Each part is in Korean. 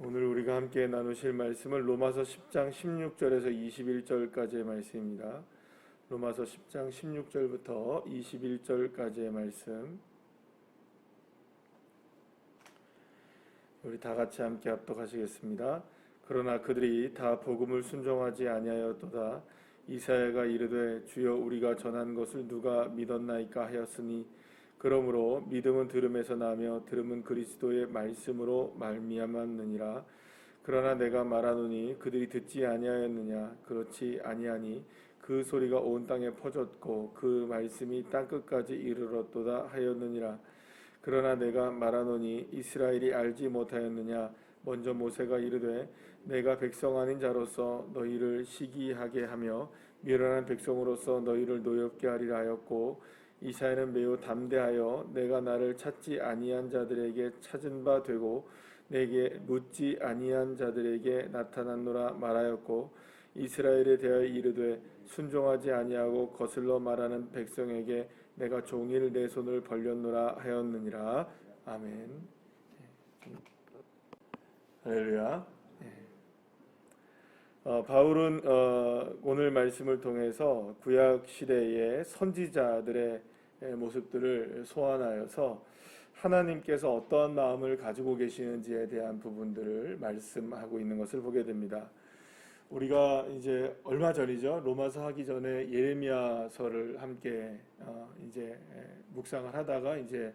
오늘 우리가 함께 나누실 말씀은 로마서 10장 16절에서 21절까지의 말씀입니다. 로마서 10장 16절부터 21절까지의 말씀, 우리 다 같이 함께 합독하시겠습니다. 그러나 그들이 다 복음을 순종하지 아니하였도다. 이사야가 이르되 주여 우리가 전한 것을 누가 믿었나이까 하였으니 그러므로 믿음은 들음에서 나며 들음은 그리스도의 말씀으로 말미암았느니라. 그러나 내가 말하노니 그들이 듣지 아니하였느냐? 그렇지 아니하니 그 소리가 온 땅에 퍼졌고 그 말씀이 땅끝까지 이르렀도다 하였느니라. 그러나 내가 말하노니 이스라엘이 알지 못하였느냐? 먼저 모세가 이르되 내가 백성 아닌 자로서 너희를 시기하게 하며 미련한 백성으로서 너희를 노엽게 하리라 하였고, 이사야는 매우 담대하여 내가 나를 찾지 아니한 자들에게 찾은 바 되고 내게 묻지 아니한 자들에게 나타났노라 말하였고, 이스라엘에 대하여 이르되 순종하지 아니하고 거슬러 말하는 백성에게 내가 종일 내 손을 벌렸노라 하였느니라. 아멘. 할렐루야. 바울은 오늘 말씀을 통해서 구약 시대의 선지자들의 모습들을 소환하여서 하나님께서 어떠한 마음을 가지고 계시는지에 대한 부분들을 말씀하고 있는 것을 보게 됩니다. 우리가 이제 얼마 전이죠. 로마서 하기 전에 예레미야서를 함께 이제 묵상을 하다가 이제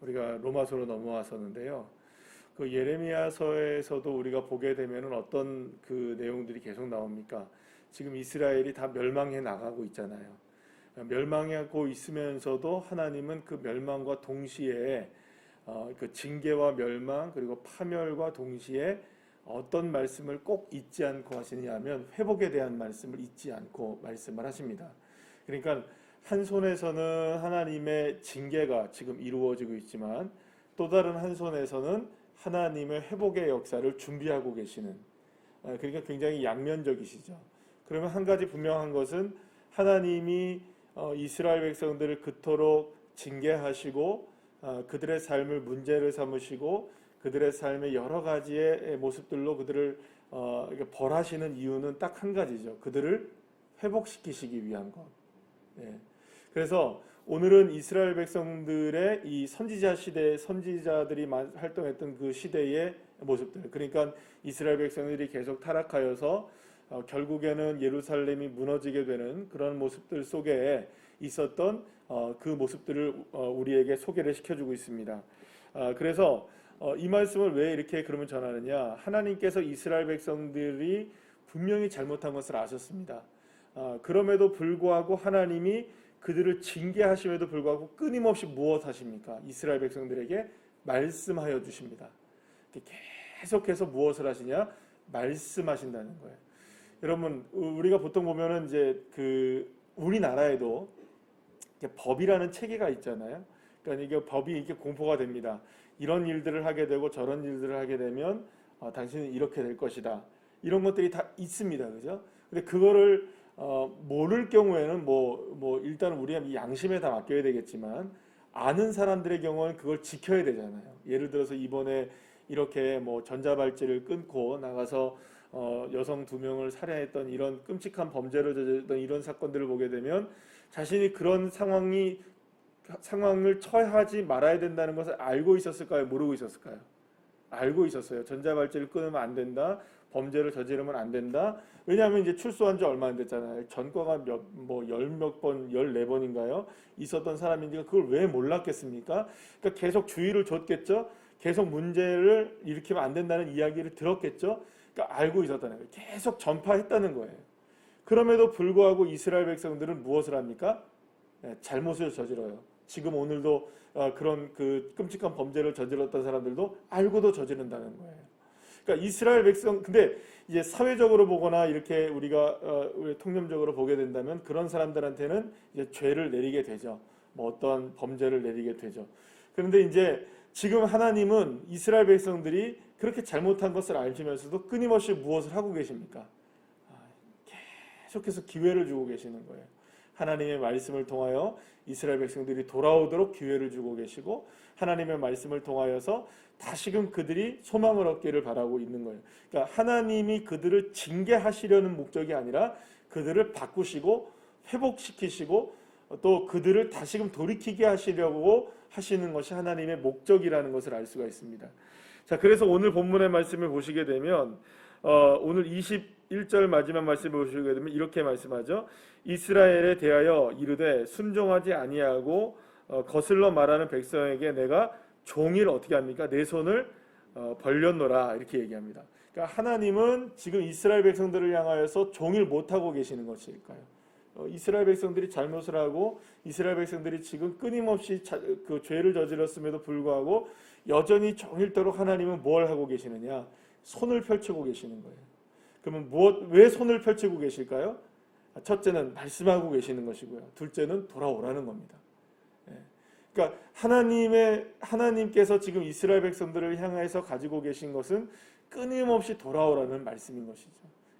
우리가 로마서로 넘어왔었는데요. 그 예레미야서에서도 우리가 보게 되면은 어떤 그 내용들이 계속 나옵니까? 지금 이스라엘이 다 멸망해 나가고 있잖아요. 멸망하고 있으면서도 하나님은 그 멸망과 동시에 그 징계와 멸망 그리고 파멸과 동시에 어떤 말씀을 꼭 잊지 않고 하시냐면 회복에 대한 말씀을 잊지 않고 말씀을 하십니다. 그러니까 한 손에서는 하나님의 징계가 지금 이루어지고 있지만 또 다른 한 손에서는 하나님의 회복의 역사를 준비하고 계시는, 그러니까 굉장히 양면적이시죠. 그러면 한 가지 분명한 것은 하나님이 이스라엘 백성들을 그토록 징계하시고 그들의 삶을 문제를 삼으시고 그들의 삶의 여러 가지의 모습들로 그들을 벌하시는 이유는 딱 한 가지죠. 그들을 회복시키시기 위한 것. 그래서 오늘은 이스라엘 백성들의 이 선지자 시대, 선지자들이 활동했던 그 시대의 모습들, 그러니까 이스라엘 백성들이 계속 타락하여서 결국에는 예루살렘이 무너지게 되는 그런 모습들 속에 있었던 그 모습들을 우리에게 소개를 시켜주고 있습니다. 그래서 이 말씀을 왜 이렇게 그러면 전하느냐? 하나님께서 이스라엘 백성들이 분명히 잘못한 것을 아셨습니다. 그럼에도 불구하고 하나님이 그들을 징계하심에도 불구하고 끊임없이 무엇 하십니까? 이스라엘 백성들에게 말씀하여 주십니다. 계속해서 무엇을 하시냐? 말씀하신다는 거예요. 여러분, 우리가 보통 보면은 이제 그 우리나라에도 법이라는 체계가 있잖아요. 그러니까 이게 법이 이렇게 공포가 됩니다. 이런 일들을 하게 되고 저런 일들을 하게 되면 당신은 이렇게 될 것이다. 이런 것들이 다 있습니다, 그죠? 근데 그거를 모를 경우에는 일단 우리가 양심에 다 맡겨야 되겠지만 아는 사람들의 경우는 그걸 지켜야 되잖아요. 예를 들어서 이번에 이렇게 전자발찌를 끊고 나가서 여성 2명을 살해했던 이런 끔찍한 범죄를 저질렀던 이런 사건들을 보게 되면 자신이 그런 상황을 처하지 말아야 된다는 것을 알고 있었을까요? 모르고 있었을까요? 알고 있었어요. 전자발찌를 끊으면 안 된다. 범죄를 저지르면 안 된다. 왜냐하면 이제 출소한 지 얼마 안 됐잖아요. 전과가 열몇 번, 14번인가요? 있었던 사람인데 그걸 왜 몰랐겠습니까? 그러니까 계속 주의를 줬겠죠? 계속 문제를 일으키면 안 된다는 이야기를 들었겠죠? 그러니까 알고 있었다는 거예요. 계속 전파했다는 거예요. 그럼에도 불구하고 이스라엘 백성들은 무엇을 합니까? 잘못을 저질러요. 지금 오늘도 그런 그 끔찍한 범죄를 저질렀던 사람들도 알고도 저지른다는 거예요. 그러니까 이스라엘 백성, 근데 이제 사회적으로 보거나 이렇게 우리가 통념적으로 보게 된다면 그런 사람들한테는 이제 죄를 내리게 되죠. 어떠한 범죄를 내리게 되죠. 그런데 이제 지금 하나님은 이스라엘 백성들이 그렇게 잘못한 것을 알시면서도 끊임없이 무엇을 하고 계십니까? 계속해서 기회를 주고 계시는 거예요. 하나님의 말씀을 통하여 이스라엘 백성들이 돌아오도록 기회를 주고 계시고, 하나님의 말씀을 통하여서 다시금 그들이 소망을 얻기를 바라고 있는 거예요. 그러니까 하나님이 그들을 징계하시려는 목적이 아니라 그들을 바꾸시고 회복시키시고 또 그들을 다시금 돌이키게 하시려고 하시는 것이 하나님의 목적이라는 것을 알 수가 있습니다. 자, 그래서 오늘 본문의 말씀을 보시게 되면 오늘 21절 마지막 말씀을 보시게 되면 이렇게 말씀하죠. 이스라엘에 대하여 이르되 순종하지 아니하고 거슬러 말하는 백성에게 내가 종일 어떻게 합니까? 내 손을 벌렸노라, 이렇게 얘기합니다. 그러니까 하나님은 지금 이스라엘 백성들을 향하여서 종일 못하고 계시는 것일까요? 이스라엘 백성들이 잘못을 하고 이스라엘 백성들이 지금 끊임없이 그 죄를 저질렀음에도 불구하고 여전히 종일토록 하나님은 뭘 하고 계시느냐? 손을 펼치고 계시는 거예요. 그러면 왜 손을 펼치고 계실까요? 첫째는 말씀하고 계시는 것이고요. 둘째는 돌아오라는 겁니다. 그러니까 하나님께서 지금 이스라엘 백성들을 향해서 가지고 계신 것은 끊임없이 돌아오라는 말씀인 것이죠.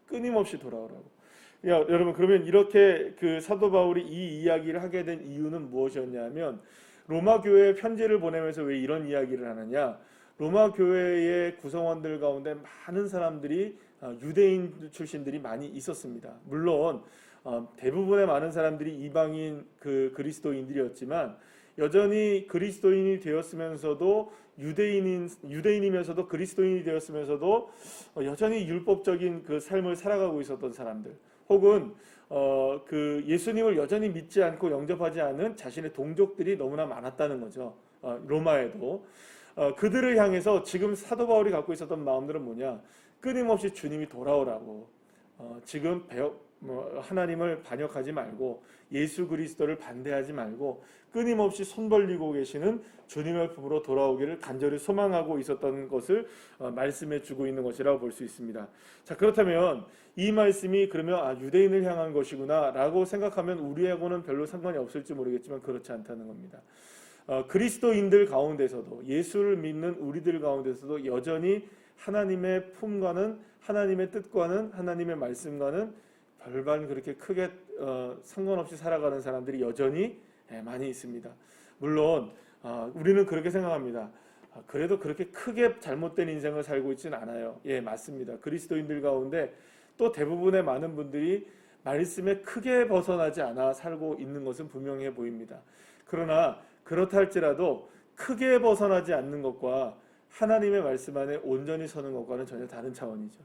끊임없이 돌아오라고. 여러분, 그러면 이렇게 그 사도 바울이 이 이야기를 하게 된 이유는 무엇이었냐면, 로마 교회에 편지를 보내면서 왜 이런 이야기를 하느냐? 로마 교회의 구성원들 가운데 많은 사람들이 유대인 출신들이 많이 있었습니다. 물론 대부분의 많은 사람들이 이방인 그리스도인들이었지만 여전히 그리스도인이 되었으면서도 유대인이면서도 그리스도인이 되었으면서도 여전히 율법적인 그 삶을 살아가고 있었던 사람들, 혹은 그 예수님을 여전히 믿지 않고 영접하지 않은 자신의 동족들이 너무나 많았다는 거죠. 로마에도. 그들을 향해서 지금 사도 바울이 갖고 있었던 마음들은 뭐냐? 끊임없이 주님이 돌아오라고, 지금 하나님을 반역하지 말고 예수 그리스도를 반대하지 말고 끊임없이 손 벌리고 계시는 주님의 품으로 돌아오기를 간절히 소망하고 있었던 것을 말씀해 주고 있는 것이라고 볼 수 있습니다. 자, 그렇다면 이 말씀이 그러면 유대인을 향한 것이구나 라고 생각하면 우리하고는 별로 상관이 없을지 모르겠지만 그렇지 않다는 겁니다. 그리스도인들 가운데서도, 예수를 믿는 우리들 가운데서도 여전히 하나님의 품과는, 하나님의 뜻과는, 하나님의 말씀과는 별반 그렇게 크게 상관없이 살아가는 사람들이 여전히 많이 있습니다. 물론 우리는 그렇게 생각합니다. 그래도 그렇게 크게 잘못된 인생을 살고 있지는 않아요. 예, 맞습니다. 그리스도인들 가운데 또 대부분의 많은 분들이 말씀에 크게 벗어나지 않아 살고 있는 것은 분명해 보입니다. 그러나 그렇다 할지라도 크게 벗어나지 않는 것과 하나님의 말씀 안에 온전히 서는 것과는 전혀 다른 차원이죠.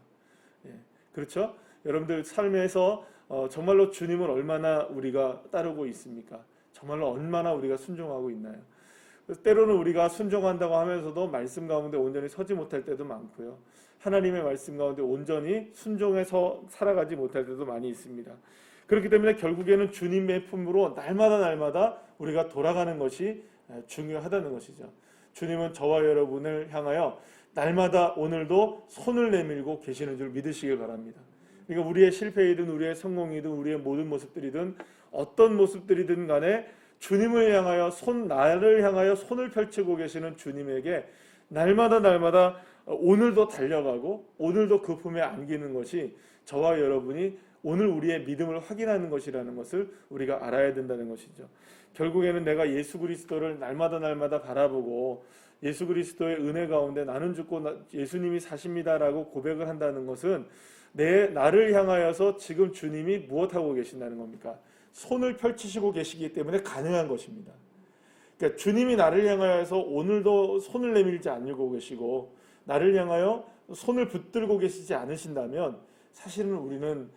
예, 그렇죠? 여러분들 삶에서 정말로 주님을 얼마나 우리가 따르고 있습니까? 정말로 얼마나 우리가 순종하고 있나요? 때로는 우리가 순종한다고 하면서도 말씀 가운데 온전히 서지 못할 때도 많고요. 하나님의 말씀 가운데 온전히 순종해서 살아가지 못할 때도 많이 있습니다. 그렇기 때문에 결국에는 주님의 품으로 날마다 우리가 돌아가는 것이 중요하다는 것이죠. 주님은 저와 여러분을 향하여 날마다 오늘도 손을 내밀고 계시는 줄 믿으시길 바랍니다. 그러니까 우리의 실패이든 우리의 성공이든 우리의 모든 모습들이든 어떤 모습들이든 간에 주님을 향하여 나를 향하여 손을 펼치고 계시는 주님에게 날마다 오늘도 달려가고 오늘도 그 품에 안기는 것이 저와 여러분이 오늘 우리의 믿음을 확인하는 것이라는 것을 우리가 알아야 된다는 것이죠. 결국에는 내가 예수 그리스도를 날마다 바라보고 예수 그리스도의 은혜 가운데 나는 죽고 예수님이 사십니다라고 고백을 한다는 것은 나를 향하여서 지금 주님이 무엇하고 계신다는 겁니까? 손을 펼치시고 계시기 때문에 가능한 것입니다. 그러니까 주님이 나를 향하여서 오늘도 손을 내밀지 않고 계시고 나를 향하여 손을 붙들고 계시지 않으신다면 사실은 우리는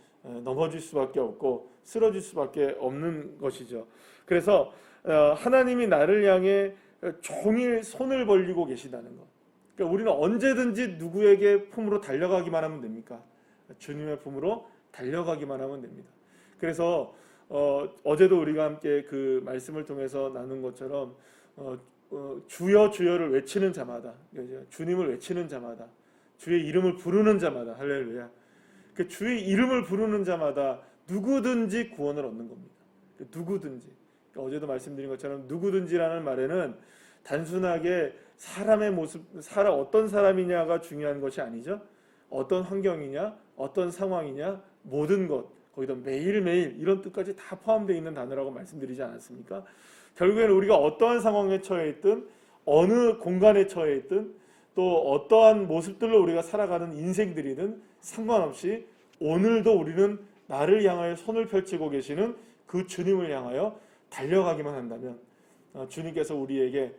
넘어질 수밖에 없고 쓰러질 수밖에 없는 것이죠. 그래서 하나님이 나를 향해 종일 손을 벌리고 계시다는 것. 그러니까 우리는 언제든지 누구에게 품으로 달려가기만 하면 됩니까? 주님의 품으로 달려가기만 하면 됩니다. 그래서 어제도 우리가 함께 그 말씀을 통해서 나눈 것처럼 주여 주여를 외치는 자마다, 주님을 외치는 자마다, 주의 이름을 부르는 자마다, 할렐루야. 그 주의 이름을 부르는 자마다 누구든지 구원을 얻는 겁니다. 누구든지. 그러니까 어제도 말씀드린 것처럼 누구든지라는 말에는 단순하게 사람의 모습, 어떤 사람이냐가 중요한 것이 아니죠. 어떤 환경이냐, 어떤 상황이냐, 모든 것, 거기다 매일매일 이런 뜻까지 다 포함되어 있는 단어라고 말씀드리지 않았습니까? 결국에는 우리가 어떠한 상황에 처해 있든 어느 공간에 처해 있든 또 어떠한 모습들로 우리가 살아가는 인생들이든 상관없이 오늘도 우리는 나를 향하여 손을 펼치고 계시는 그 주님을 향하여 달려가기만 한다면 주님께서 우리에게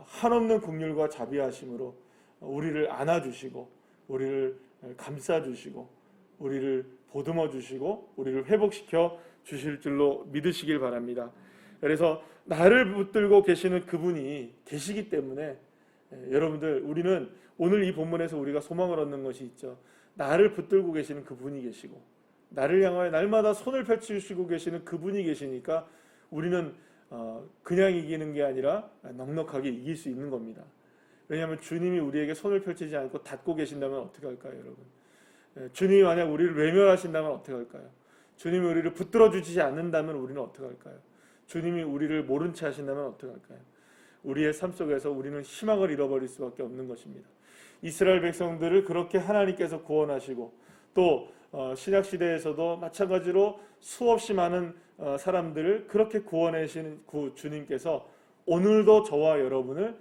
한없는 긍휼과 자비하심으로 우리를 안아주시고 우리를 감싸주시고 우리를 보듬어 주시고 우리를 회복시켜 주실 줄로 믿으시길 바랍니다. 그래서 나를 붙들고 계시는 그분이 계시기 때문에 여러분들 우리는 오늘 이 본문에서 우리가 소망을 얻는 것이 있죠. 나를 붙들고 계시는 그분이 계시고 나를 향하여 날마다 손을 펼치시고 계시는 그분이 계시니까 우리는 그냥 이기는 게 아니라 넉넉하게 이길 수 있는 겁니다. 왜냐하면 주님이 우리에게 손을 펼치지 않고 닫고 계신다면 어떻게 할까요, 여러분? 주님이 만약 우리를 외면하신다면 어떻게 할까요? 주님이 우리를 붙들어 주시지 않는다면 우리는 어떻게 할까요? 주님이 우리를 모른 채 하신다면 어떻게 할까요? 우리의 삶 속에서 우리는 희망을 잃어버릴 수밖에 없는 것입니다. 이스라엘 백성들을 그렇게 하나님께서 구원하시고 또 신약 시대에서도 마찬가지로 수없이 많은 사람들을 그렇게 구원하시는 그 주님께서 오늘도 저와 여러분을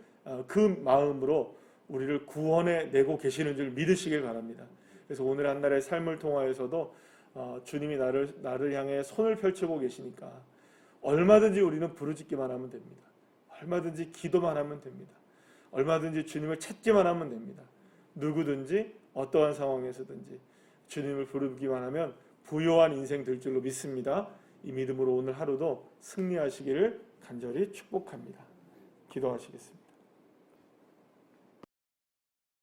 그 마음으로 우리를 구원해 내고 계시는 줄 믿으시길 바랍니다. 그래서 오늘 한 날의 삶을 통하여서도 주님이 나를 향해 손을 펼치고 계시니까 얼마든지 우리는 부르짖기만 하면 됩니다. 얼마든지 기도만 하면 됩니다. 얼마든지 주님을 찾기만 하면 됩니다. 누구든지 어떠한 상황에서든지 주님을 부르기만 하면 부요한 인생 될 줄로 믿습니다. 이 믿음으로 오늘 하루도 승리하시기를 간절히 축복합니다. 기도하시겠습니다.